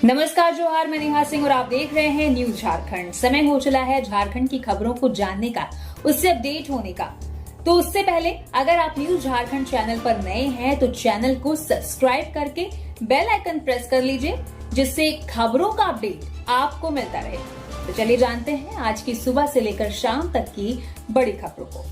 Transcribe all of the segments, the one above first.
नमस्कार जोहार, मैं नेहा सिंह और आप देख रहे हैं न्यूज झारखंड। समय हो चला है झारखंड की खबरों को जानने का, उससे अपडेट होने का। तो उससे पहले अगर आप न्यूज झारखंड चैनल पर नए हैं तो चैनल को सब्सक्राइब करके बेल आइकन प्रेस कर लीजिए, जिससे खबरों का अपडेट आपको मिलता रहे। तो चलिए जानते हैं आज की सुबह से लेकर शाम तक की बड़ी खबरों को।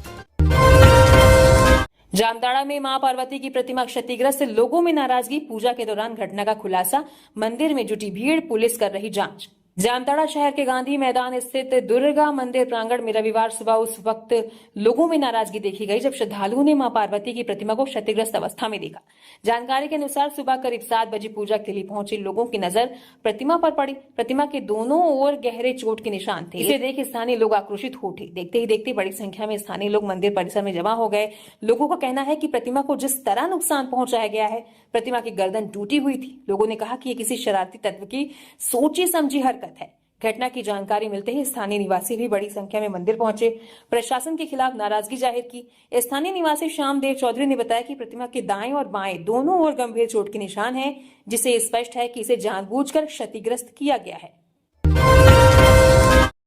जामताड़ा में मां पार्वती की प्रतिमा क्षतिग्रस्त, लोगों में नाराजगी। पूजा के दौरान घटना का खुलासा, मंदिर में जुटी भीड़, पुलिस कर रही जांच। जामताड़ा शहर के गांधी मैदान स्थित दुर्गा मंदिर प्रांगण में रविवार सुबह उस वक्त लोगों में नाराजगी देखी गई जब श्रद्धालुओं ने मां पार्वती की प्रतिमा को क्षतिग्रस्त अवस्था में देखा। जानकारी के अनुसार सुबह करीब 7 बजे पूजा के लिए पहुंचे लोगों की नजर प्रतिमा पर पड़ी। प्रतिमा के दोनों ओर गहरे चोट के निशान थे। इसे देख स्थानीय लोग आक्रोशित हो उठे। देखते ही देखते बड़ी संख्या में स्थानीय लोग मंदिर परिसर में जमा हो गए। लोगों का कहना है कि प्रतिमा को जिस तरह नुकसान पहुंचाया गया है, प्रतिमा की गर्दन टूटी हुई थी। लोगों ने कहा कि यह किसी शरारती तत्व की सोची समझी हरकत है। घटना की जानकारी मिलते ही स्थानीय निवासी भी बड़ी संख्या में मंदिर पहुंचे, प्रशासन के खिलाफ नाराजगी जाहिर की। स्थानीय निवासी श्यामदेव चौधरी ने बताया कि प्रतिमा के दाएं और बाएं दोनों ओर गंभीर चोट के निशान हैं, जिससे स्पष्ट है कि इसे जानबूझकर क्षतिग्रस्त किया गया है।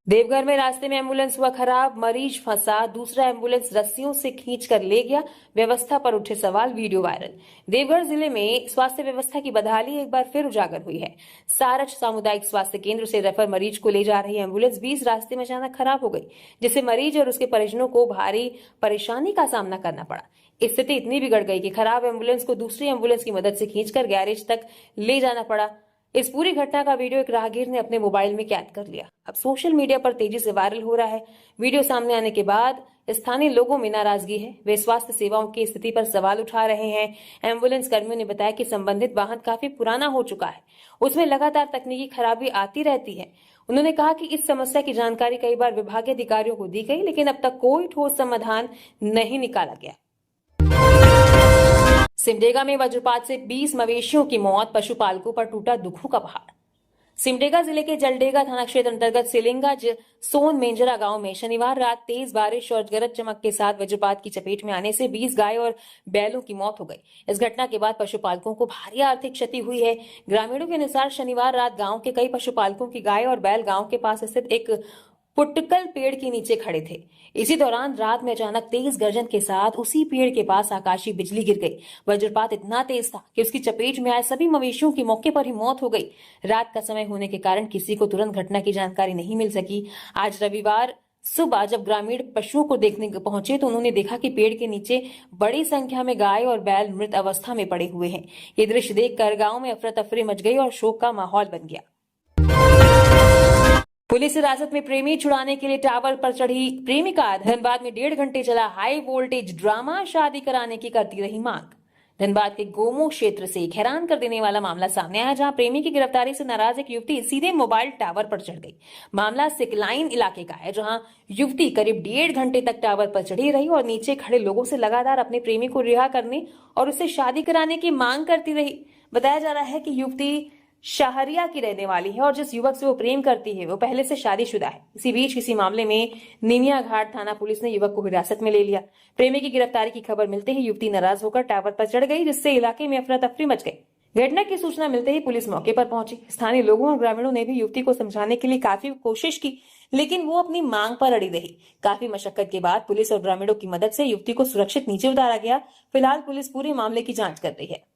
देवघर में रास्ते में एम्बुलेंस हुआ खराब, मरीज फंसा, दूसरा एम्बुलेंस रस्सियों से खींचकर ले गया, व्यवस्था पर उठे सवाल, वीडियो वायरल। देवघर जिले में स्वास्थ्य व्यवस्था की बदहाली एक बार फिर उजागर हुई है। सारच सामुदायिक स्वास्थ्य केंद्र से रेफर मरीज को ले जा रही एम्बुलेंस बीच रास्ते में अचानक खराब हो गई, जिससे मरीज और उसके परिजनों को भारी परेशानी का सामना करना पड़ा। स्थिति इतनी बिगड़ गई कि खराब एम्बुलेंस को दूसरी एम्बुलेंस की मदद से खींचकर गैरेज तक ले जाना पड़ा। इस पूरी घटना का वीडियो एक राहगीर ने अपने मोबाइल में कैद कर लिया। अब सोशल मीडिया पर तेजी से वायरल हो रहा है। वीडियो सामने आने के बाद स्थानीय लोगों में नाराजगी है। वे स्वास्थ्य सेवाओं की स्थिति पर सवाल उठा रहे हैं। एम्बुलेंस कर्मियों ने बताया कि संबंधित वाहन काफी पुराना हो चुका है, उसमें लगातार तकनीकी खराबी आती रहती है। उन्होंने कहा कि इस समस्या की जानकारी कई बार विभागीय अधिकारियों को दी गई, लेकिन अब तक कोई ठोस समाधान नहीं निकाला गया। सिमडेगा में वज्रपात से 20 मवेशियों की मौत, पशुपालकों पर टूटा दुखों का पहाड़। सिमडेगा जिले के जलडेगा थाना क्षेत्र अंतर्गत सिलिंगा सोन मेंजरा गांव में शनिवार रात तेज बारिश और गरज चमक के साथ वज्रपात की चपेट में आने से 20 गाय और बैलों की मौत हो गई। इस घटना के बाद पशुपालकों को भारी आर्थिक क्षति हुई है। ग्रामीणों के अनुसार शनिवार रात गांव के कई पशुपालकों की गाय और बैल गांव के पास स्थित एक पुटकल पेड़ के नीचे खड़े थे। इसी दौरान रात में अचानक तेज गर्जन के साथ उसी पेड़ के पास आकाशीय बिजली गिर गई। वज्रपात इतना तेज था कि उसकी चपेट में आए सभी मवेशियों की मौके पर ही मौत हो गई। रात का समय होने के कारण किसी को तुरंत घटना की जानकारी नहीं मिल सकी। आज रविवार सुबह जब ग्रामीण पशुओं को देखने पहुंचे तो उन्होंने देखा कि पेड़ के नीचे बड़ी संख्या में गाय और बैल मृत अवस्था में पड़े हुए हैं। ये दृश्य देखकर गांव में अफरा तफरी मच गई और शोक का माहौल बन गया। पुलिस हिरासत में प्रेमी छुड़ाने के लिए टावर पर चढ़ी प्रेमिका। धनबाद में 1.5 घंटे चला हाई वोल्टेज ड्रामा, शादी कराने की करती रही मांग। धनबाद के गोमो क्षेत्र से एक हैरान कर देने वाला मामला सामने आया, जहां प्रेमी की गिरफ्तारी से नाराज एक युवती सीधे मोबाइल टावर पर चढ़ गई। मामला सिकलाइन इलाके का है, जहां युवती करीब 1.5 घंटे तक टावर पर चढ़ी रही और नीचे खड़े लोगों से लगातार अपने प्रेमी को रिहा करने और उससे शादी कराने की मांग करती रही। बताया जा रहा है कि युवती शाहरिया की रहने वाली है और जिस युवक से वो प्रेम करती है वो पहले से शादीशुदा है। इसी बीच किसी मामले में निमिया घाट थाना पुलिस ने युवक को हिरासत में ले लिया। प्रेमी की गिरफ्तारी की खबर मिलते ही युवती नाराज होकर टावर पर चढ़ गई, जिससे इलाके में अफरा तफरी मच गई। घटना की सूचना मिलते ही पुलिस मौके पर पहुंची। स्थानीय लोगों और ग्रामीणों ने भी युवती को समझाने के लिए काफी कोशिश की, लेकिन वो अपनी मांग पर अड़ी रही। काफी मशक्कत के बाद पुलिस और ग्रामीणों की मदद से युवती को सुरक्षित नीचे उतारा गया। फिलहाल पुलिस पूरे मामले की जांच कर रही है।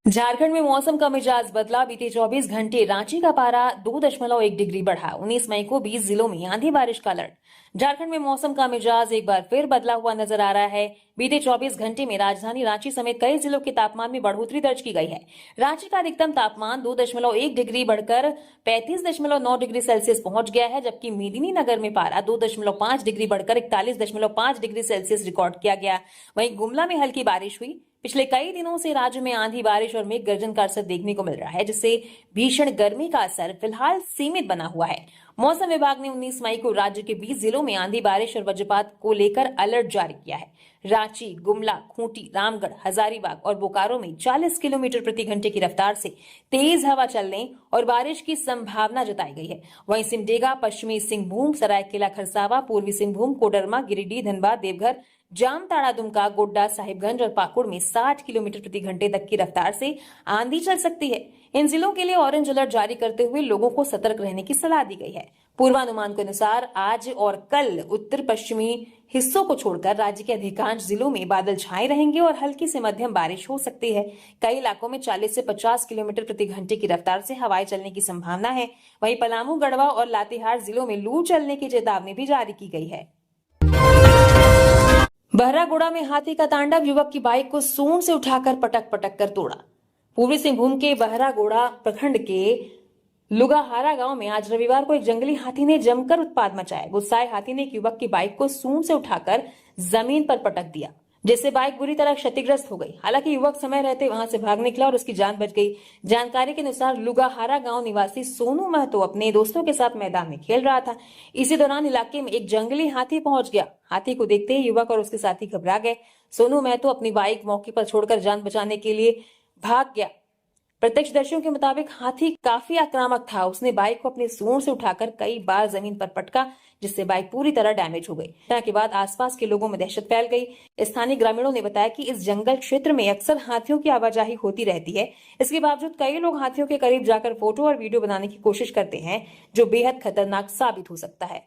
झारखंड में मौसम का मिजाज बदला। बीते 24 घंटे रांची का पारा 2.1 डिग्री बढ़ा। 19 मई को 20 जिलों में आंधी बारिश का अलर्ट। झारखंड में मौसम का मिजाज एक बार फिर बदला हुआ नजर आ रहा है। बीते 24 घंटे में राजधानी रांची समेत कई जिलों के तापमान में बढ़ोतरी दर्ज की गई है। रांची का अधिकतम तापमान 2.1 डिग्री बढ़कर 35.9 डिग्री सेल्सियस पहुंच गया है, जबकि मेदिनीनगर में पारा 2.5 डिग्री बढ़कर 41.5 डिग्री सेल्सियस रिकॉर्ड किया गया। वहीं गुमला में हल्की बारिश हुई। पिछले कई दिनों से राज्य में आंधी बारिश और मेघ गर्जन का असर देखने को मिल रहा है, जिससे भीषण गर्मी का असर फिलहाल सीमित बना हुआ है। मौसम विभाग ने 19 मई को राज्य के 20 जिलों में आंधी बारिश और वज्रपात को लेकर अलर्ट जारी किया है। रांची, गुमला, खूंटी, रामगढ़, हजारीबाग और बोकारो में 40 किलोमीटर प्रति घंटे की रफ्तार से तेज हवा चलने और बारिश की संभावना जताई गई है। वहीं सिमडेगा, पश्चिमी सिंहभूम, सरायकेला खरसावा, पूर्वी सिंहभूम, कोडरमा, गिरिडीह, धनबाद, देवघर, जामताड़ा, दुमका, गोड्डा, साहिबगंज और पाकुड़ में 60 किलोमीटर प्रति घंटे तक की रफ्तार से आंधी चल सकती है। इन जिलों के लिए ऑरेंज अलर्ट जारी करते हुए लोगों को सतर्क रहने की सलाह दी गई है। पूर्वानुमान के अनुसार आज और कल उत्तर पश्चिमी हिस्सों को छोड़कर राज्य के अधिकांश जिलों में बादल छाए रहेंगे और हल्की से मध्यम बारिश हो सकती है। कई इलाकों में 40 से 50 किलोमीटर प्रति घंटे की रफ्तार से हवाएं चलने की संभावना है। वहीं पलामू, गढ़वा और लातेहार जिलों में लू चलने की चेतावनी भी जारी की गई है। बहरागोड़ा में हाथी का तांडव, युवक की बाइक को सूंड से उठाकर पटक पटक कर तोड़ा। पूर्वी सिंहभूम के बहरागोड़ा प्रखंड के लुगाहारा गांव में आज रविवार को एक जंगली हाथी ने जमकर उत्पात मचाया। गुस्साए हाथी ने एक युवक की बाइक को सूंड से उठाकर जमीन पर पटक दिया, जिससे बाइक बुरी तरह क्षतिग्रस्त हो गई। हालांकि युवक समय रहते वहां से भाग निकला और उसकी जान बच गई। जानकारी के अनुसार लुगाहारा गांव निवासी सोनू महतो अपने दोस्तों के साथ मैदान में खेल रहा था। इसी दौरान इलाके में एक जंगली हाथी पहुंच गया। हाथी को देखते ही युवक और उसके साथी घबरा गए। सोनू महतो अपनी बाइक मौके पर छोड़कर जान बचाने के लिए भाग गया। प्रत्यक्षदर्शियों के मुताबिक हाथी काफी आक्रामक था। उसने बाइक को अपनी सूंड से उठाकर कई बार जमीन पर पटका, जिससे बाइक पूरी तरह डैमेज हो गई। घटना के बाद आसपास के लोगों में दहशत फैल गई। स्थानीय ग्रामीणों ने बताया कि इस जंगल क्षेत्र में अक्सर हाथियों की आवाजाही होती रहती है। इसके बावजूद कई लोग हाथियों के करीब जाकर फोटो और वीडियो बनाने की कोशिश करते हैं, जो बेहद खतरनाक साबित हो सकता है।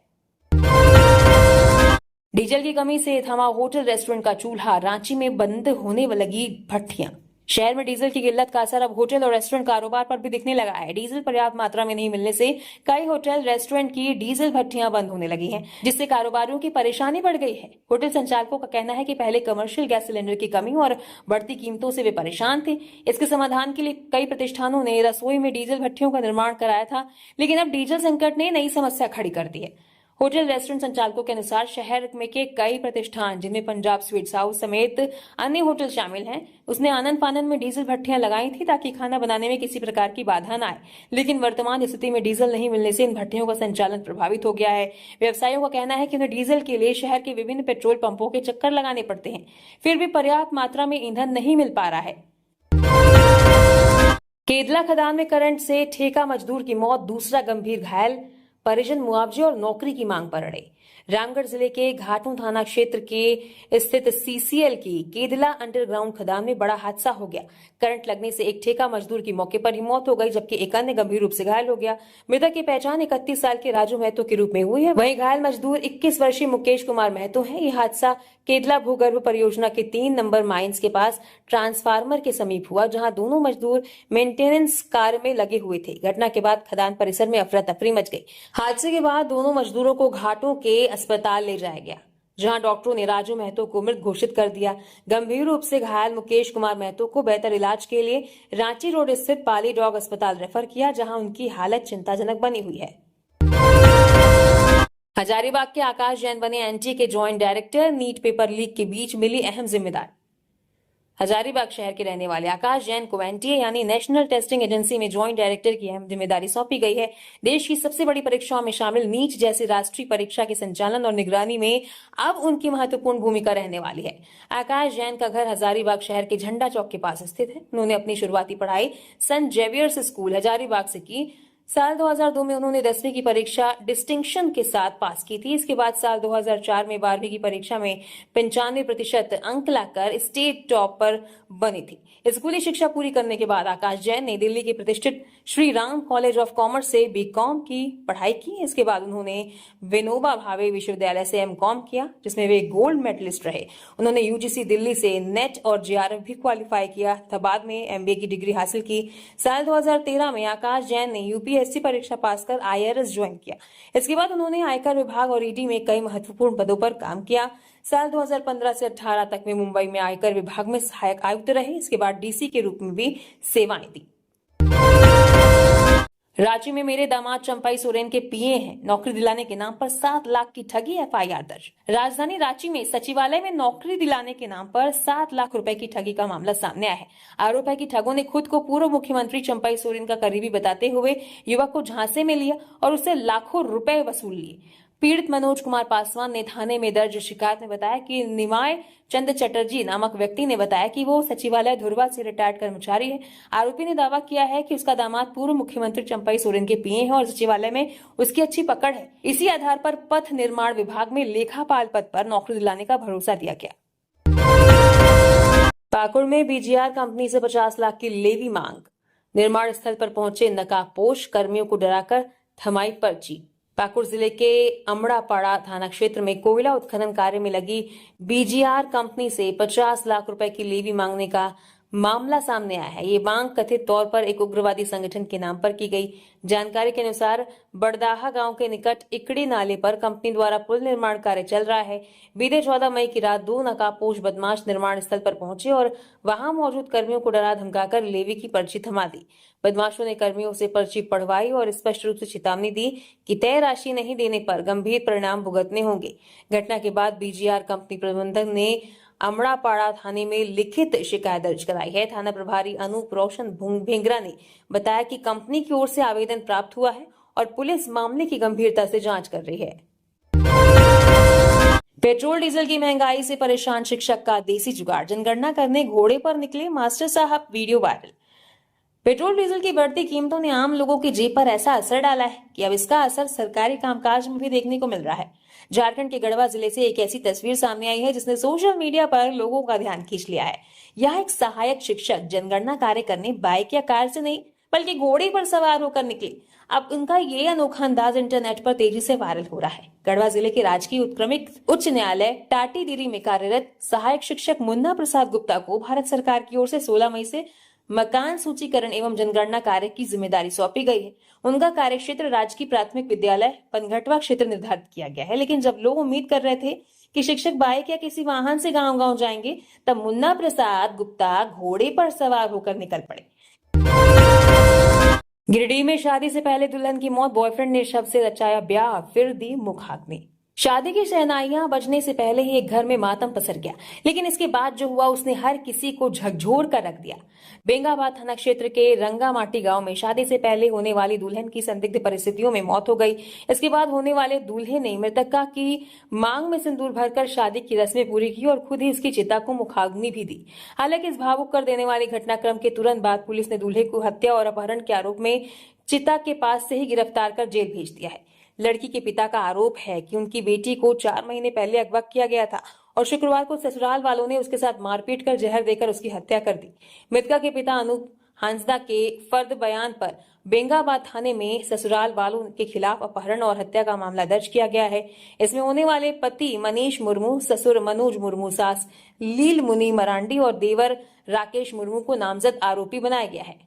डीजल की कमी से थमा होटल रेस्टोरेंट का चूल्हा, रांची में बंद होने लगी भट्टियां। शहर में डीजल की किल्लत का असर अब होटल और रेस्टोरेंट कारोबार पर भी दिखने लगा है। डीजल पर्याप्त मात्रा में नहीं मिलने से कई होटल रेस्टोरेंट की डीजल भट्टियां बंद होने लगी हैं, जिससे कारोबारियों की परेशानी बढ़ गई है। होटल संचालकों का कहना है कि पहले कमर्शियल गैस सिलेंडर की कमी और बढ़ती कीमतों से वे परेशान थे। इसके समाधान के लिए कई प्रतिष्ठानों ने रसोई में डीजल भट्टियों का निर्माण कराया था, लेकिन अब डीजल संकट ने नई समस्या खड़ी कर दी है। होटल रेस्टोरेंट संचालकों के अनुसार शहर में के कई प्रतिष्ठान, जिनमें पंजाब स्वीट्स हाउस समेत अन्य होटल शामिल हैं, उसने आनन फानन में डीजल भट्टियां लगाई थी ताकि खाना बनाने में किसी प्रकार की बाधा न आए। लेकिन वर्तमान स्थिति में डीजल नहीं मिलने से इन भट्टियों का संचालन प्रभावित हो गया है। व्यवसायियों का कहना है कि उन्हें डीजल के लिए शहर के विभिन्न पेट्रोल पंपों के चक्कर लगाने पड़ते हैं, फिर भी पर्याप्त मात्रा में ईंधन नहीं मिल पा रहा है। केदला खदान में करंट से ठेका मजदूर की मौत, दूसरा गंभीर घायल। परिजन मुआवजे और नौकरी की मांग पर अड़े। रामगढ़ जिले के घाटू थाना क्षेत्र के स्थित सीसीएल की केदला अंडरग्राउंड खदान में बड़ा हादसा हो गया। करंट लगने से एक ठेका मजदूर की मौके पर ही मौत हो गई, जबकि एक अन्य गंभीर रूप से घायल हो गया। मृतक की पहचान 31 साल के राजू महतो के रूप में हुई है। वहीं घायल मजदूर 21 वर्षीय मुकेश कुमार महतो है। यह हादसा केदला भूगर्भ परियोजना के 3 नंबर माइंस के पास ट्रांसफार्मर के समीप हुआ, जहां दोनों मजदूर मेंटेनेंस कार्य में लगे हुए थे। घटना के बाद खदान परिसर में अफरा तफरी मच गई। हादसे के बाद दोनों मजदूरों को घाटों के अस्पताल ले जाया गया, जहां डॉक्टरों ने राजू महतो को मृत घोषित कर दिया। गंभीर रूप से घायल मुकेश कुमार महतो को बेहतर इलाज के लिए रांची रोड स्थित पाली डॉग अस्पताल रेफर किया, जहां उनकी हालत चिंताजनक बनी हुई है। हजारीबाग के आकाश जैन बने एनटी के joint director. NEET paper leak के बीच मिली अहम जिम्मेदारी। हजारीबाग शहर के रहने वाले आकाश जैन को एनटीए यानी नेशनल टेस्टिंग एजेंसी में ज्वाइंट डायरेक्टर की अहम जिम्मेदारी सौंपी गई है। देश की सबसे बड़ी परीक्षाओं में शामिल नीट जैसी राष्ट्रीय परीक्षा के संचालन और निगरानी में अब उनकी महत्वपूर्ण भूमिका रहने वाली है। आकाश जैन का घर हजारीबाग शहर के झंडा चौक के पास स्थित है। उन्होंने अपनी शुरुआती पढ़ाई संत जेवियर्स स्कूल हजारीबाग से की। साल 2002 में उन्होंने 10वीं की परीक्षा डिस्टिंक्शन के साथ पास की थी। इसके बाद साल 2004 में 12वीं की परीक्षा में 95% अंक लाकर स्टेट टॉप पर बनी थी। स्कूली शिक्षा पूरी करने के बाद आकाश जैन ने दिल्ली के प्रतिष्ठित Shri Ram college of commerce से बीकॉम की पढ़ाई की। इसके बाद उन्होंने विनोबा भावे विश्वविद्यालय से एमकॉम किया, जिसमें वे गोल्ड मेडलिस्ट रहे। उन्होंने यूजीसी दिल्ली से नेट और जेआरएफ भी क्वालिफाई किया था। बाद में एमबीए की डिग्री हासिल की। साल 2013 में आकाश जैन ने यूपीएससी परीक्षा पास कर आईआरएस ज्वाइन किया। इसके बाद उन्होंने आयकर विभाग और ईडी में कई महत्वपूर्ण पदों पर काम किया। साल 2015 से 18 तक में मुंबई में आयकर विभाग में सहायक आयुक्त रहे। इसके बाद डीसी के रूप में भी सेवाएं दी। रांची में मेरे दामाद चंपाई सोरेन के पीए हैं, नौकरी दिलाने के नाम पर 7 लाख की ठगी, एफआईआर दर्ज। राजधानी रांची में सचिवालय में नौकरी दिलाने के नाम पर 7 लाख रुपए की ठगी का मामला सामने आया है। आरोप है कि ठगों ने खुद को पूर्व मुख्यमंत्री चंपाई सोरेन का करीबी बताते हुए युवक को झांसे में लिया और उससे लाखों रुपए वसूल लिए। पीड़ित मनोज कुमार पासवान ने थाने में दर्ज शिकायत में बताया कि निमाय चंद चटर्जी नामक व्यक्ति ने बताया कि वो सचिवालय धुरवा से रिटायर्ड कर्मचारी है। आरोपी ने दावा किया है कि उसका दामाद पूर्व मुख्यमंत्री चंपई सोरेन के पीए हैं और सचिवालय में उसकी अच्छी पकड़ है। इसी आधार पर पथ निर्माण विभाग में लेखापाल पद पर नौकरी दिलाने का भरोसा दिया गया। पाकुड़ में बीजीआर कंपनी से 50 लाख की लेवी मांग। निर्माण स्थल पर पहुंचे नकाबपोश कर्मियों को डराकर थमाई पर्ची। पाकुड़ जिले के अमड़ापाड़ा थाना क्षेत्र में कोयला उत्खनन कार्य में लगी बीजीआर कंपनी से 50 लाख रुपए की लेवी मांगने का मामला सामने आया है। ये मांग कथित तौर पर एक उग्रवादी संगठन के नाम पर की गई। जानकारी के अनुसार बड़दाहा गांव के निकट इकड़ी नाले पर कंपनी द्वारा पुल निर्माण कार्य चल रहा है। बीते 14 मई की रात 2 नकाबपोश बदमाश निर्माण स्थल पर पहुंचे और वहां मौजूद कर्मियों को डरा धमकाकर लेवी की पर्ची थमा दी। बदमाशों ने कर्मियों से पर्ची पढ़वाई और स्पष्ट रूप से चेतावनी दी कि तय राशि नहीं देने पर गंभीर परिणाम भुगतने होंगे। घटना के बाद बीजीआर कंपनी प्रबंधक ने अमड़ापाड़ा थाने में लिखित शिकायत दर्ज कराई है। थाना प्रभारी अनूप रोशन भेंगरा ने बताया कि कंपनी की ओर से आवेदन प्राप्त हुआ है और पुलिस मामले की गंभीरता से जांच कर रही है। पेट्रोल डीजल की महंगाई से परेशान शिक्षक का देसी जुगाड़। जनगणना करने घोड़े पर निकले मास्टर साहब, वीडियो वायरल। पेट्रोल डीजल की बढ़ती कीमतों ने आम लोगों की जेब पर ऐसा असर डाला है कि अब इसका असर सरकारी कामकाज में भी देखने को मिल रहा है। झारखंड के गढ़वा जिले से एक ऐसी तस्वीर सामने आई है जिसने सोशल मीडिया पर लोगों का ध्यान खींच लिया है। यहाँ एक सहायक शिक्षक जनगणना कार्य करने बाइक या कार से नहीं बल्कि घोड़े पर सवार होकर निकले। अब उनका ये अनोखा अंदाज इंटरनेट पर तेजी से वायरल हो रहा है। गढ़वा जिले के राजकीय उत्क्रमित उच्च न्यायालय टाटीदिरी में कार्यरत सहायक शिक्षक मुन्ना प्रसाद गुप्ता को भारत सरकार की ओर से 16 मई से मकान सूचीकरण एवं जनगणना कार्य की जिम्मेदारी सौंपी गई है। उनका कार्य क्षेत्र राजकीय प्राथमिक विद्यालय पनघटवा क्षेत्र निर्धारित किया गया है। लेकिन जब लोग उम्मीद कर रहे थे कि शिक्षक बाइक या किसी वाहन से गांव-गांव जाएंगे, तब मुन्ना प्रसाद गुप्ता घोड़े पर सवार होकर निकल पड़े। गिरिडीह में शादी से पहले दुल्हन की मौत, बॉयफ्रेंड ने शव से रचाया ब्याह, फिर दी मुखाग्नि। शादी की शहनाइयां बजने से पहले ही एक घर में मातम पसर गया, लेकिन इसके बाद जो हुआ उसने हर किसी को झकझोर कर रख दिया। बेंगाबाद थाना क्षेत्र के रंगामाटी गांव में शादी से पहले होने वाली दुल्हन की संदिग्ध परिस्थितियों में मौत हो गई। इसके बाद होने वाले दूल्हे ने मृतका की मांग में सिंदूर भरकर शादी की रस्में पूरी की और खुद ही उसकी चिता को मुखाग्नि भी दी। हालांकि इस भावुक कर देने वाले घटनाक्रम के तुरंत बाद पुलिस ने दूल्हे को हत्या और अपहरण के आरोप में चिता के पास से ही गिरफ्तार कर जेल भेज दिया है। लड़की के पिता का आरोप है कि उनकी बेटी को 4 महीने पहले अगवा किया गया था और शुक्रवार को ससुराल वालों ने उसके साथ मारपीट कर जहर देकर उसकी हत्या कर दी। मृतका के पिता अनूप हांसदा के फर्द बयान पर बेंगाबाद थाने में ससुराल वालों के खिलाफ अपहरण और हत्या का मामला दर्ज किया गया है। इसमें होने वाले पति मनीष मुर्मू, ससुर मनोज मुर्मू, सास लील मुनि मरांडी और देवर राकेश मुर्मू को नामजद आरोपी बनाया गया है।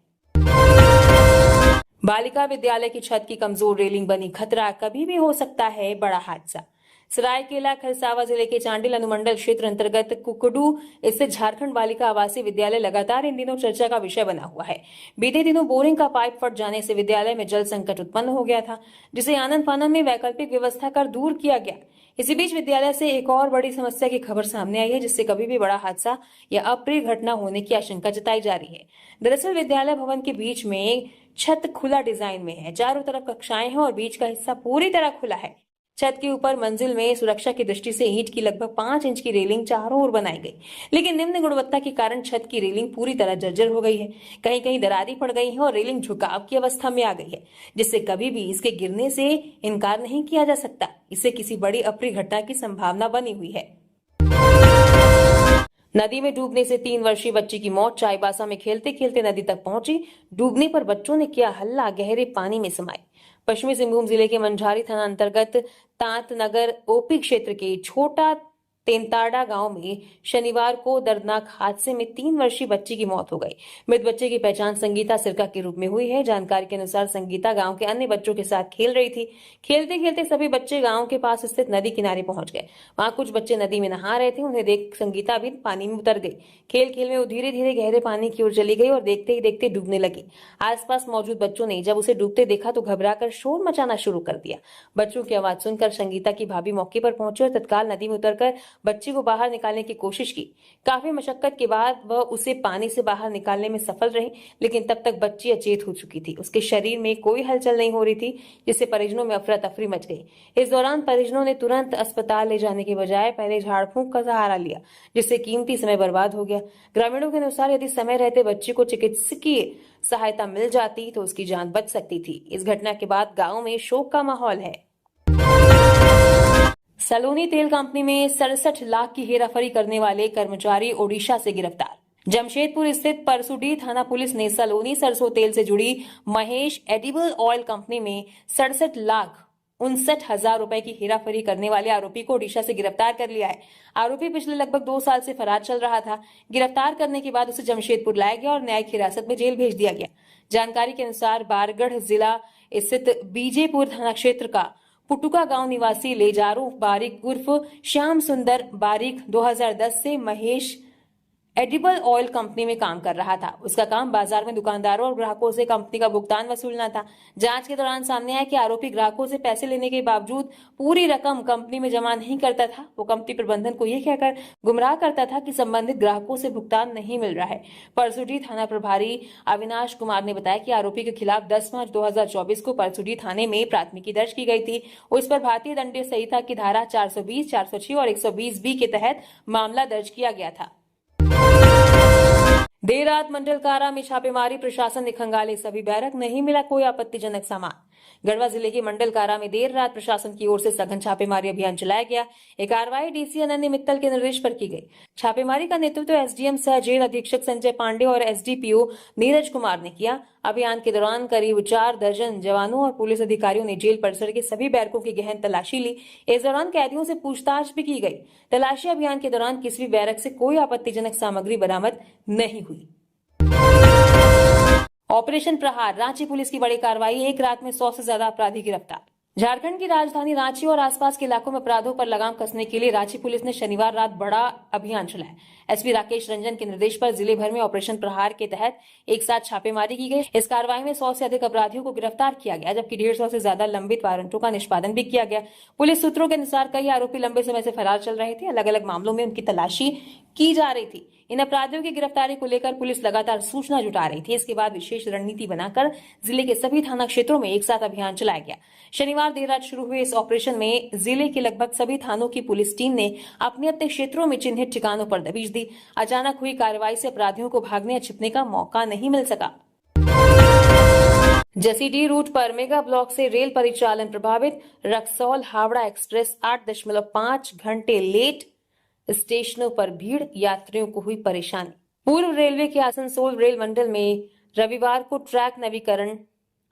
बालिका विद्यालय की छत की कमजोर रेलिंग बनी खतरा, कभी भी हो सकता है बड़ा हादसा। सरायकेला खरसावा जिले के चांडिल अनुमंडल क्षेत्र अंतर्गत कुकडू स्थित झारखंड बालिका आवासीय विद्यालय लगातार इन दिनों चर्चा का विषय बना हुआ है। बीते दिनों बोरिंग का पाइप फट जाने से विद्यालय में जल संकट उत्पन्न हो गया था, जिसे आनन फानन में वैकल्पिक व्यवस्था कर दूर किया गया। इसी बीच विद्यालय से एक और बड़ी समस्या की खबर सामने आई है, जिससे कभी भी बड़ा हादसा या अप्रिय घटना होने की आशंका जताई जा रही है। दरअसल विद्यालय भवन के बीच में छत खुला डिजाइन में है, चारों तरफ कक्षाएं हैं और बीच का हिस्सा पूरी तरह खुला है। छत के ऊपर मंजिल में सुरक्षा की दृष्टि से ईंट की लगभग 5 इंच की रेलिंग चारों ओर बनाई गई, लेकिन निम्न गुणवत्ता के कारण छत की रेलिंग पूरी तरह जर्जर हो गई है। कहीं कहीं दरारें पड़ गई हैं और रेलिंग झुकाव की अवस्था में आ गई है, जिससे कभी भी इसके गिरने से इनकार नहीं किया जा सकता। इससे किसी बड़ी अप्रिय घटना की संभावना बनी हुई है। नदी में डूबने से 3 वर्षीय बच्ची की मौत, चाईबासा में खेलते खेलते नदी तक पहुंची, डूबने पर बच्चों ने किया हल्ला, गहरे पानी में समाये। पश्चिमी सिंहभूम जिले के मंझारी थाना अंतर्गत तात नगर ओपी क्षेत्र के छोटा तेंताड़ा गांव में शनिवार को दर्दनाक हादसे में 3 वर्षीय बच्ची की मौत हो गई। मृत बच्चे की पहचान संगीता सिरका के रूप में हुई है। जानकारी के अनुसार संगीता गांव के अन्य बच्चों के साथ खेल रही थी। खेलते खेलते सभी बच्चे गांव के पास स्थित नदी किनारे पहुंच गए। वहां कुछ बच्चे नदी में नहा रहे थे, उन्हें देख संगीता भी पानी में उतर गई। खेल खेल में वो धीरे धीरे गहरे पानी की ओर चली गई और देखते ही देखते डूबने लगी। आसपास मौजूद बच्चों ने जब उसे डूबते देखा तो घबराकर शोर मचाना शुरू कर दिया। बच्चों की आवाज सुनकर संगीता की भाभी मौके पर पहुंची और तत्काल नदी में उतरकर बच्ची को बाहर निकालने की कोशिश की। काफी मशक्कत के बाद वह उसे पानी से बाहर निकालने में सफल रही, लेकिन तब तक बच्ची अचेत हो चुकी थी। उसके शरीर में कोई हलचल नहीं हो रही थी, जिससे परिजनों में अफरा तफरी मच गई। इस दौरान परिजनों ने तुरंत अस्पताल ले जाने के बजाय पहले झाड़ फूंक का सहारा लिया, जिससे कीमती समय बर्बाद हो गया। ग्रामीणों के अनुसार यदि समय रहते बच्ची को चिकित्सकीय सहायता मिल जाती तो उसकी जान बच सकती थी। इस घटना के बाद गांव में शोक का माहौल है। सलोनी तेल कंपनी में 67 लाख की हेराफेरी करने वाले कर्मचारी ओडिशा से गिरफ्तार। जमशेदपुर स्थित परसुडी थाना पुलिस ने सलोनी सरसों तेल से जुड़ी महेश एडिबल ऑयल कंपनी में 67,59,000 रुपए की हेराफेरी करने वाले आरोपी को ओडिशा से गिरफ्तार कर लिया है। आरोपी पिछले लगभग 2 साल से फरार चल रहा था। गिरफ्तार करने के बाद उसे जमशेदपुर लाया गया और न्यायिक हिरासत में जेल भेज दिया गया। जानकारी के अनुसार बारगढ़ जिला स्थित बीजेपुर थाना क्षेत्र का पुटुका गांव निवासी लेजारू बारिक उर्फ श्याम सुंदर बारिक 2010 से महेश एडिबल ऑयल कंपनी में काम कर रहा था। उसका काम बाजार में दुकानदारों और ग्राहकों से कंपनी का भुगतान वसूलना था। जांच के दौरान सामने आया कि आरोपी ग्राहकों से पैसे लेने के बावजूद पूरी रकम कंपनी में जमा नहीं करता था। वो कंपनी प्रबंधन को यह कहकर गुमराह करता था कि संबंधित ग्राहकों से भुगतान नहीं मिल रहा है। परसुडी थाना प्रभारी अविनाश कुमार ने बताया कि आरोपी के खिलाफ 10 मार्च 2024 को परसुडी थाने में प्राथमिकी दर्ज की गई थी। उस पर भारतीय दंडनीय संहिता की धारा 420, 406 और 120B के तहत मामला दर्ज किया गया था। देर रात मंडल कारा में छापेमारी, प्रशासन ने खंगाले सभी बैरक, नहीं मिला कोई आपत्तिजनक सामान। गढ़वा जिले के मंडल कारा में देर रात प्रशासन की ओर से सघन छापेमारी अभियान चलाया गया। एक कार्रवाई डीसी अनन्य मित्तल के निर्देश पर की गई। छापेमारी का नेतृत्व एसडीएम सह जेल अधीक्षक संजय पांडे और एसडीपीओ नीरज कुमार ने किया। अभियान के दौरान करीब 4 दर्जन जवानों और पुलिस अधिकारियों ने जेल परिसर के सभी बैरकों की गहन तलाशी ली। इस दौरान कैदियों से पूछताछ भी की गई। तलाशी अभियान के दौरान किसी भी बैरक से कोई आपत्तिजनक सामग्री बरामद नहीं हुई। ऑपरेशन प्रहार, रांची पुलिस की बड़ी कार्रवाई, एक रात में 100 से ज्यादा अपराधी गिरफ्तार। झारखंड की राजधानी रांची और आसपास के इलाकों में अपराधों पर लगाम कसने के लिए रांची पुलिस ने शनिवार रात बड़ा अभियान चलाया। एसपी राकेश रंजन के निर्देश पर जिले भर में ऑपरेशन प्रहार के तहत एक साथ छापेमारी की गई। इस कार्रवाई में 100 से अधिक अपराधियों को गिरफ्तार किया गया, जबकि 150 से ज्यादा लंबित वारंटों का निष्पादन भी किया गया। पुलिस सूत्रों के अनुसार कई आरोपी लंबे समय से फरार चल रहे थे। अलग अलग मामलों में उनकी तलाशी की जा रही थी। इन अपराधियों की गिरफ्तारी को लेकर पुलिस लगातार सूचना जुटा रही थी। इसके बाद विशेष रणनीति बनाकर जिले के सभी थाना क्षेत्रों में एक साथ अभियान चलाया गया। शनिवार देर रात शुरू हुए इस ऑपरेशन में जिले के लगभग सभी थानों की पुलिस टीम ने अपने अपने क्षेत्रों में चिन्हित ठिकानों पर दबिश दी। अचानक हुई कार्रवाई से अपराधियों को भागने या छिपने का मौका नहीं मिल सका। जसीडीह रूट पर मेगा ब्लॉक से रेल परिचालन प्रभावित। रक्सौल हावड़ा एक्सप्रेस 8.5 घंटे लेट। स्टेशनों पर भीड़, यात्रियों को हुई परेशानी। पूर्व रेलवे के आसनसोल रेल मंडल में रविवार को ट्रैक नवीकरण,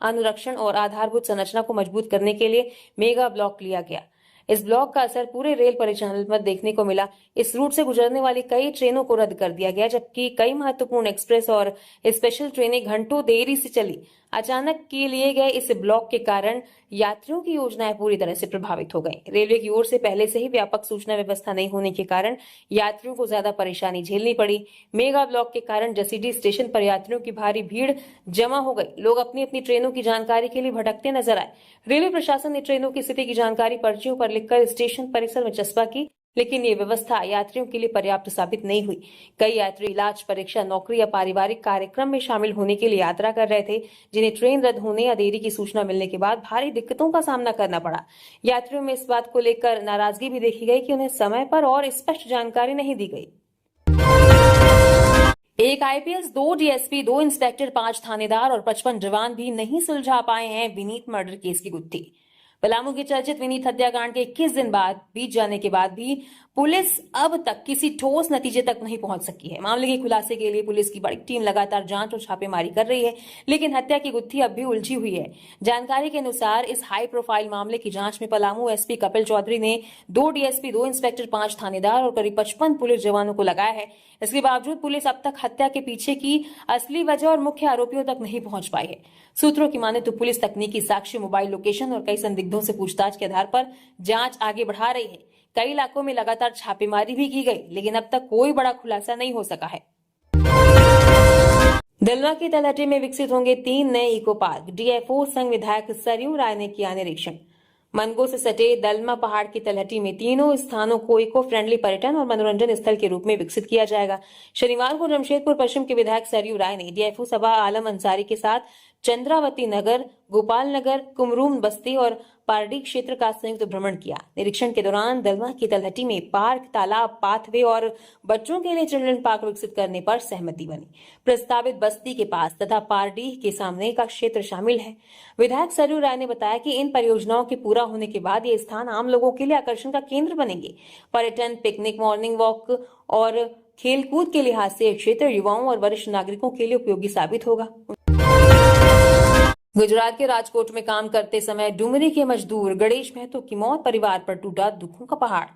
अनुरक्षण और आधारभूत संरचना को मजबूत करने के लिए मेगा ब्लॉक लिया गया। इस ब्लॉक का असर पूरे रेल परिचालन पर देखने को मिला। इस रूट से गुजरने वाली कई ट्रेनों को रद्द कर दिया गया, जबकि कई महत्वपूर्ण एक्सप्रेस और स्पेशल ट्रेनें घंटों देरी से चली। अचानक के लिए गए इस ब्लॉक के कारण यात्रियों की योजनाएं पूरी तरह से प्रभावित हो गई। रेलवे की ओर से पहले से ही व्यापक सूचना व्यवस्था नहीं होने के कारण यात्रियों को ज्यादा परेशानी झेलनी पड़ी। मेगा ब्लॉक के कारण जसीडीह स्टेशन पर यात्रियों की भारी भीड़ जमा हो गई। लोग अपनी अपनी ट्रेनों की जानकारी के लिए भटकते नजर आए। रेलवे प्रशासन ने ट्रेनों की स्थिति की जानकारी पर्चियों पर लिखकर स्टेशन परिसर में चस्पा की, लेकिन ये व्यवस्था यात्रियों के लिए पर्याप्त साबित नहीं हुई। कई यात्री इलाज, परीक्षा, नौकरी या पारिवारिक कार्यक्रम में शामिल होने के लिए यात्रा कर रहे थे, जिन्हें ट्रेन रद्द होने या देरी की सूचना मिलने के बाद भारी दिक्कतों का सामना करना पड़ा। यात्रियों में इस बात को लेकर नाराजगी भी देखी गई कि उन्हें समय पर और स्पष्ट जानकारी नहीं दी गई। एक आईपीएस, 2 डीएसपी, 2 इंस्पेक्टर, 5 थानेदार और 55 जवान भी नहीं सुलझा पाए हैं विनीत मर्डर केस की गुत्थी। पलामू के चर्चित विनीत हत्याकांड के 21 दिन बाद बीत जाने के बाद भी पुलिस अब तक किसी ठोस नतीजे तक नहीं पहुंच सकी है। मामले के खुलासे के लिए पुलिस की बड़ी टीम लगातार जांच और छापेमारी कर रही है, लेकिन हत्या की गुत्थी अब भी उलझी हुई है। जानकारी के अनुसार इस हाई प्रोफाइल मामले की जांच में पलामू एसपी कपिल चौधरी ने 2 डीएसपी, 2 इंस्पेक्टर, 5 थानेदार और करीब 55 पुलिस जवानों को लगाया है। इसके बावजूद पुलिस अब तक हत्या के पीछे की असली वजह और मुख्य आरोपियों तक नहीं पहुंच पाई है। सूत्रों की माने तो पुलिस तकनीकी साक्ष्य, मोबाइल लोकेशन और कई संदिग्धों से पूछताछ के आधार पर जांच आगे बढ़ा रही है। कई इलाकों में लगातार छापेमारी भी की गई, लेकिन अब तक कोई बड़ा खुलासा नहीं हो सका है। दिलवा की तलहटी में विकसित होंगे 3 नए इको पार्क। डीएफओ संघ विधायक सरयू राय ने किया निरीक्षण। मनगो से सटे दलमा पहाड़ की तलहटी में तीनों स्थानों को इको फ्रेंडली पर्यटन और मनोरंजन स्थल के रूप में विकसित किया जाएगा। शनिवार को जमशेदपुर पश्चिम के विधायक सरयू राय ने डीएफओ सबा आलम अंसारी के साथ चंद्रावती नगर, गोपाल नगर, कुमरूम बस्ती और पारडी क्षेत्र का संयुक्त भ्रमण किया। निरीक्षण के दौरान दलमा की तलहटी में पार्क, तालाब, पाथवे और बच्चों के लिए चिल्ड्रन पार्क विकसित करने पर सहमति बनी। प्रस्तावित बस्ती के पास तथा पारडी के सामने का क्षेत्र शामिल है। विधायक सरयू राय ने बताया कि इन परियोजनाओं के पूरा होने के बाद ये स्थान आम लोगों के लिए आकर्षण का केंद्र बनेंगे। पर्यटन, पिकनिक, मॉर्निंग वॉक और खेलकूद के लिहाज से यह क्षेत्र युवाओं और वरिष्ठ नागरिकों के लिए उपयोगी साबित होगा। गुजरात के राजकोट में काम करते समय डुमरी के मजदूर गणेश महतो की मौत, परिवार पर टूटा दुखों का पहाड़।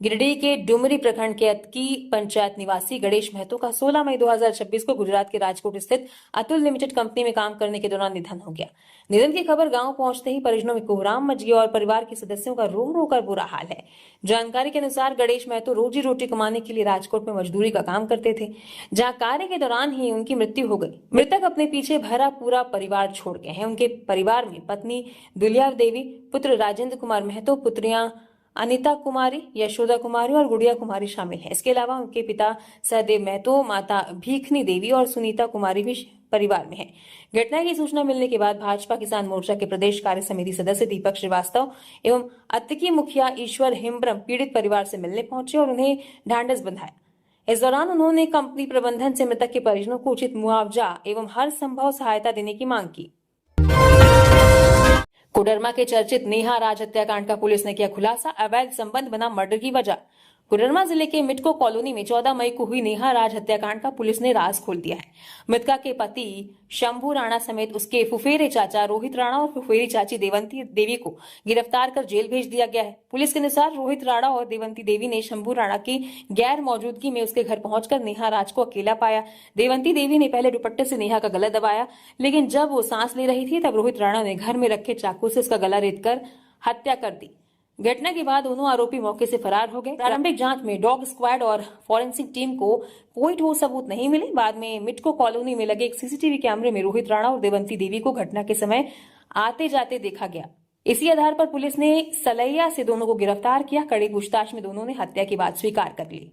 गिरिडीह के डुमरी प्रखंड के अतकी पंचायत निवासी गणेश महतो का 16 मई 2026 को गुजरात के राजकोट स्थित अतुल लिमिटेड कंपनी में काम करने के दौरान निधन हो गया। निधन की खबर गांव पहुंचते ही परिजनों में कोहराम मच गया और परिवार के सदस्यों का रो रो कर बुरा हाल है। जानकारी के अनुसार गणेश महतो रोजी रोटी कमाने के लिए राजकोट में मजदूरी का काम करते थे, जहां कार्य के दौरान ही उनकी मृत्यु हो गई। मृतक अपने पीछे भरा पूरा परिवार छोड़ गए हैं। उनके परिवार में पत्नी दुलिया देवी, पुत्र राजेंद्र कुमार महतो, पुत्रियां अनिता कुमारी, यशोदा कुमारी और गुड़िया कुमारी शामिल हैं। इसके अलावा उनके पिता सहदेव महतो, माता भीखनी देवी और सुनीता कुमारी भी परिवार में हैं। घटना की सूचना मिलने के बाद भाजपा किसान मोर्चा के प्रदेश कार्य समिति सदस्य दीपक श्रीवास्तव एवं अतकी मुखिया ईश्वर हिम्ब्रम पीड़ित परिवार से मिलने पहुंचे और उन्हें ढांढस बंधाया। इस दौरान उन्होंने कंपनी प्रबंधन से मृतक के परिजनों को उचित मुआवजा एवं हर संभव सहायता देने की मांग की। कोडरमा के चर्चित नेहा राज हत्याकांड का पुलिस ने किया खुलासा, अवैध संबंध बना मर्डर की वजह। कोडरमा जिले के मिटको कॉलोनी में 14 मई को हुई नेहा राज हत्याकांड का पुलिस ने राज खोल दिया है। मृतका के पति शंभू राणा समेत उसके फुफेरे चाचा रोहित राणा और फुफेरी चाची देवंती देवी को गिरफ्तार कर जेल भेज दिया गया है। पुलिस के अनुसार रोहित राणा और देवंती देवी ने शंभू राणा की गैर मौजूदगी में उसके घर पहुंचकर नेहा राज को अकेला पाया। देवंती देवी ने पहले दुपट्टे से नेहा का गला दबाया, लेकिन जब वो सांस ले रही थी तब रोहित राणा ने घर में रखे चाकू से उसका गला रेतकर हत्या कर दी। घटना के बाद दोनों आरोपी मौके से फरार हो गए। प्रारंभिक जांच में डॉग स्क्वाड और फॉरेंसिक टीम को कोई ठोस सबूत नहीं मिले। बाद में मिटको कॉलोनी में लगे एक सीसीटीवी कैमरे में रोहित राणा और देवंती देवी को घटना के समय आते जाते देखा गया। इसी आधार पर पुलिस ने सलैया से दोनों को गिरफ्तार किया। कड़ी पूछताछ में दोनों ने हत्या की बात स्वीकार कर ली।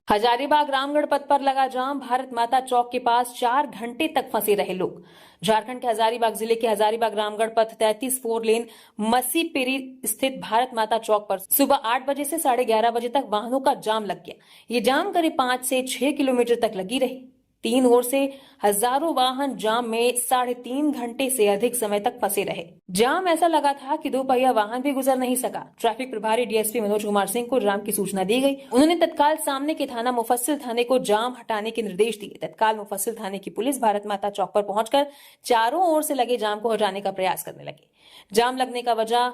हजारीबाग रामगढ़ पथ पर लगा जाम, भारत माता चौक के पास 4 घंटे तक फंसे रहे लोग। झारखंड के हजारीबाग जिले के हजारीबाग रामगढ़ पथ 33 4 लेन मसीपेरी स्थित भारत माता चौक पर सुबह 8 बजे से 11:30 बजे तक वाहनों का जाम लग गया। ये जाम करीब 5 से 6 किलोमीटर तक लगी रही। 3 ओर से हजारों वाहन जाम में 3.5 घंटे से अधिक समय तक फंसे रहे। जाम ऐसा लगा था कि 2 पहिया वाहन भी गुजर नहीं सका। ट्रैफिक प्रभारी डीएसपी मनोज कुमार सिंह को जाम की सूचना दी गई। उन्होंने तत्काल सामने के थाना मुफस्सिल थाने को जाम हटाने के निर्देश दिए। तत्काल मुफस्सिल थाने की पुलिस भारत माता चौक पर पहुंचकर चारों ओर से लगे जाम को हटाने का प्रयास करने लगी। जाम लगने का वजह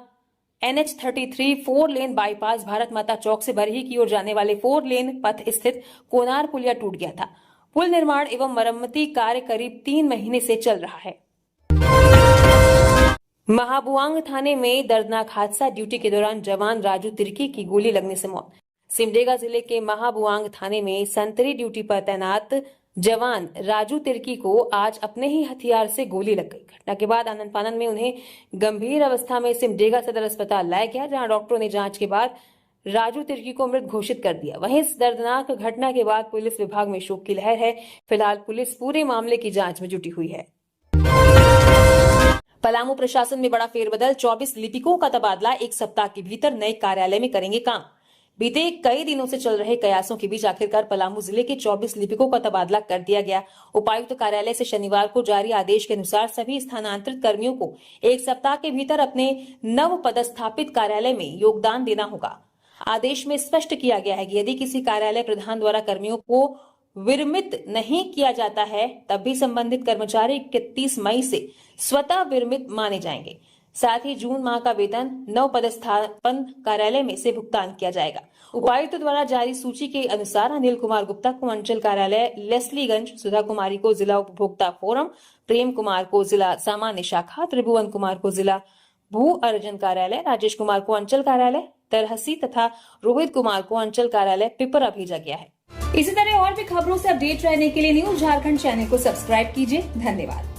NH33 4 लेन बाईपास भारत माता चौक से बरही की ओर जाने वाले 4 लेन पथ स्थित कोनार पुलिया टूट गया था। पुल निर्माण एवं मरम्मती कार्य करीब 3 महीने से चल रहा है। महाबुआंग थाने में दर्दनाक हादसा, ड्यूटी के दौरान जवान राजू तिर्की की गोली लगने से मौत। सिमडेगा जिले के महाबुआंग थाने में संतरी ड्यूटी पर तैनात जवान राजू तिर्की को आज अपने ही हथियार से गोली लग गई। घटना के बाद आनन फानन में उन्हें गंभीर अवस्था में सिमडेगा सदर अस्पताल लाया गया, जहां डॉक्टरों ने जांच के बाद राजू तिर्की को मृत घोषित कर दिया। वहीं इस दर्दनाक घटना के बाद पुलिस विभाग में शोक की लहर है। फिलहाल पुलिस पूरे मामले की जांच में जुटी हुई है। पलामू प्रशासन में बड़ा फेरबदल, 24 लिपिकों का तबादला, 1 सप्ताह के भीतर नए कार्यालय में करेंगे काम। बीते कई दिनों से चल रहे कयासों के बीच आखिरकार पलामू जिले के 24 लिपिकों का तबादला कर दिया गया। उपायुक्त कार्यालय से शनिवार को जारी आदेश के अनुसार सभी स्थानांतरित कर्मियों को 1 सप्ताह के भीतर अपने नव पदस्थापित कार्यालय में योगदान देना होगा। आदेश में स्पष्ट किया गया है कि यदि किसी कार्यालय प्रधान द्वारा कर्मियों को विरमित नहीं किया जाता है, तब भी संबंधित कर्मचारी 31 मई से स्वतः विरमित माने जाएंगे। साथ ही जून माह का वेतन नव पदस्थापन कार्यालय में से भुगतान किया जाएगा। उपायुक्त द्वारा जारी सूची के अनुसार अनिल कुमार गुप्ता को अंचल कार्यालय लेस्लीगंज, सुधा कुमारी को जिला उपभोक्ता फोरम, प्रेम कुमार को जिला सामान्य शाखा, त्रिभुवन कुमार को जिला भू अर्जन कार्यालय, राजेश कुमार को अंचल कार्यालय तरहसी तथा रोहित कुमार को अंचल कार्यालय पिपरा भेजा गया है। इसी तरह और भी खबरों से अपडेट रहने के लिए न्यूज झारखंड चैनल को सब्सक्राइब कीजिए। धन्यवाद।